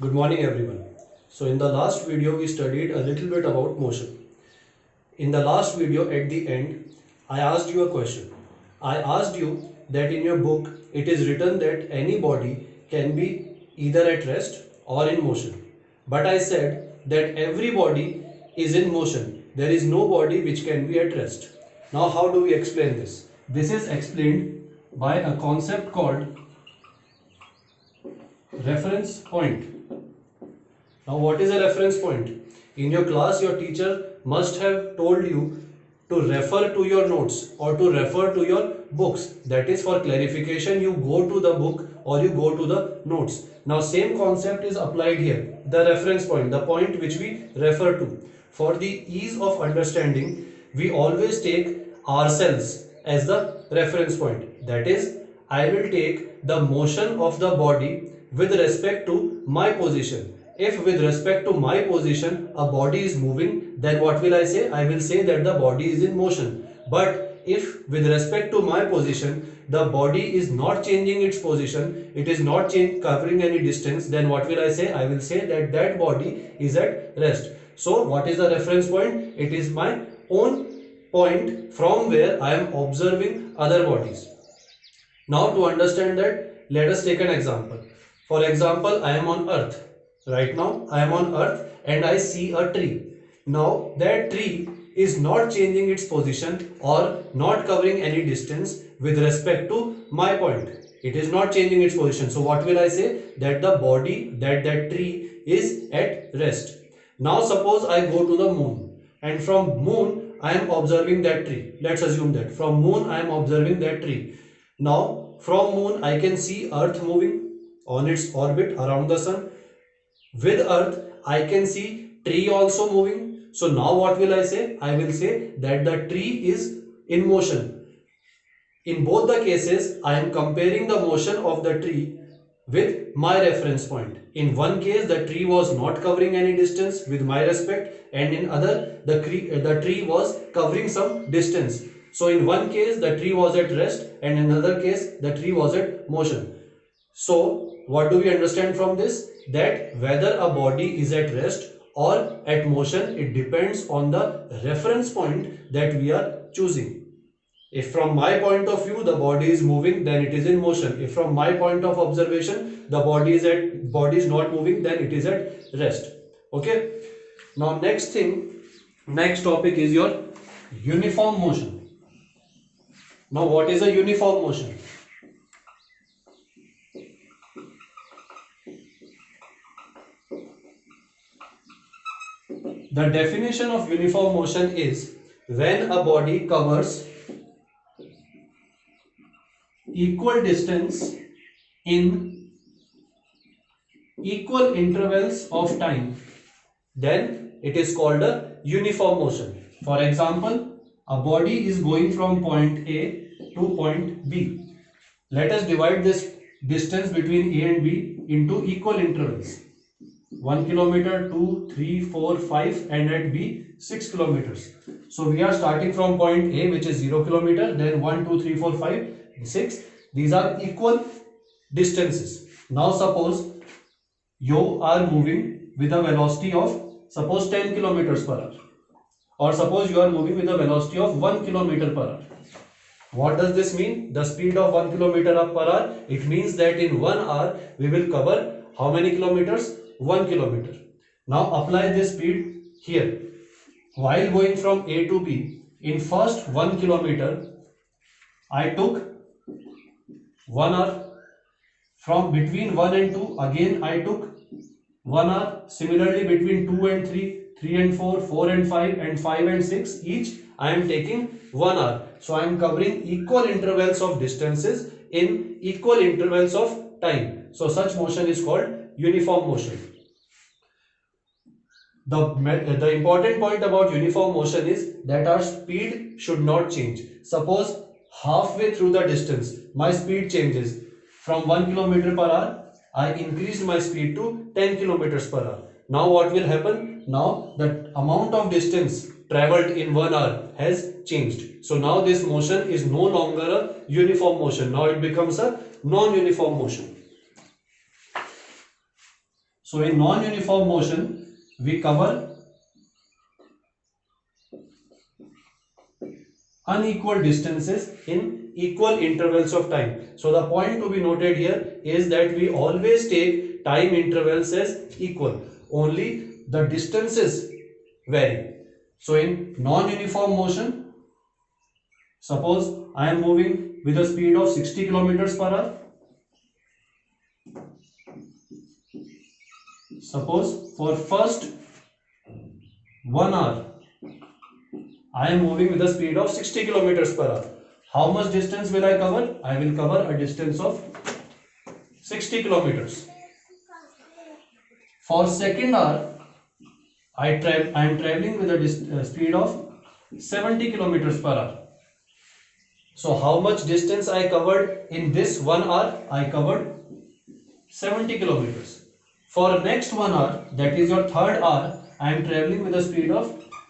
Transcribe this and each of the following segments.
Good morning everyone. So in the last video we studied a little bit about motion. In the last video at the end I asked you a question. I asked you that in your book it is written that any body can be either at rest or in motion. But I said that every body is in motion. There is no body which can be at rest. Now how do we explain this? This is explained by a concept called reference point. Now, what is a reference point? In your class, your teacher must have told you to refer to your notes or to refer to your books. That is for clarification, you go to the book or you go to the notes. Now, same concept is applied here. The reference point, the point which we refer to. For the ease of understanding, we always take ourselves as the reference point. That is, I will take the motion of the body with respect to my position. If with respect to my position a body is moving, then what will I say? I will say that the body is in motion. But if with respect to my position the body is not changing its position, it is not covering any distance, then what will I say? I will say that that body is at rest. So what is the reference point? It is my own point from where I am observing other bodies. Now to understand that, let us take an example. For example, I am on earth. Right now I am on earth and I see a tree. Now that tree is not changing its position or not covering any distance with respect to my point. It is not changing its position. So what will I say? That the body, that tree is at rest. Now suppose I go to the moon and from moon I am observing that tree. Let's assume that from moon I am observing that tree. Now from moon I can see earth moving on its orbit around the sun. With earth I can see tree also moving. So now what will I say? I will say that the tree is in motion. In both the cases I am comparing the motion of the tree with my reference point. In one case the tree was not covering any distance with my respect, and in other the tree was covering some distance. So in one case the tree was at rest and in another case the tree was at motion. So what do we understand from this? That whether a body is at rest or at motion, it depends on the reference point that we are choosing. If from my point of view the body is moving, then it is in motion. If from my point of observation the body is not moving, then it is at rest. Okay. Now next topic is your uniform motion. Now what is a uniform motion? The definition of uniform motion is when a body covers equal distance in equal intervals of time, then it is called a uniform motion. For example, a body is going from point A to point B. Let us divide this distance between A and B into equal intervals. 1 kilometer, 2, 3, 4, 5, and at B 6 kilometers. So we are starting from point A, which is 0 kilometer, then 1, 2, 3, 4, 5, 6. These are equal distances. Now suppose you are moving with a velocity of suppose 10 kilometers per hour, or suppose you are moving with a velocity of 1 kilometer per hour. What does this mean? The speed of 1 kilometer per hour, it means that in 1 hour we will cover how many kilometers? 1 kilometer. Now apply this speed here. While going from A to B, in first 1 kilometer, I took 1 hour. From between 1 and 2, again I took 1 hour. Similarly, between 2 and 3, 3 and 4, 4 and 5, and 5 and 6, each I am taking 1 hour. So I am covering equal intervals of distances in equal intervals of time. So such motion is called uniform motion. The important point about uniform motion is that our speed should not change. Suppose halfway through the distance, my speed changes. From 1 kilometer per hour, I increased my speed to 10 kilometers per hour. Now what will happen? Now the amount of distance traveled in 1 hour has changed. So now this motion is no longer a uniform motion. Now it becomes a non-uniform motion. So in non-uniform motion, we cover unequal distances in equal intervals of time. So the point to be noted here is that we always take time intervals as equal. Only the distances vary. So in non-uniform motion, suppose I am moving with a speed of 60 kilometers per hour. Suppose for first 1 hour I am moving with a speed of 60 kilometers per hour. How much distance will I cover? I will cover a distance of 60 kilometers. For second hour, I am traveling with a speed of 70 kilometers per hour. So how much distance I covered in this 1 hour? I covered 70 kilometers. For next 1 hour, that is your third hour, I am traveling with a speed of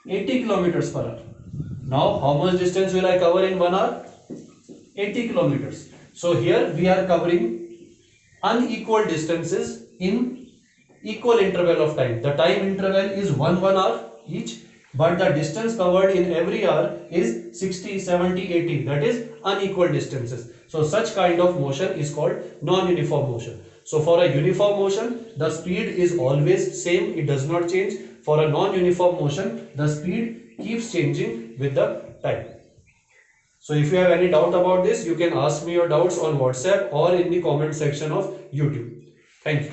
80 kilometers per hour. Now, how much distance will I cover in 1 hour? 80 kilometers. So here we are covering unequal distances in equal interval of time. The time interval is 1 hour each, but the distance covered in every hour is 60, 70, 80. That is unequal distances. So such kind of motion is called non-uniform motion. So for a uniform motion, the speed is always same. It does not change. For a non-uniform motion, the speed keeps changing with the time. So if you have any doubt about this, you can ask me your doubts on WhatsApp or in the comment section of YouTube. Thank you.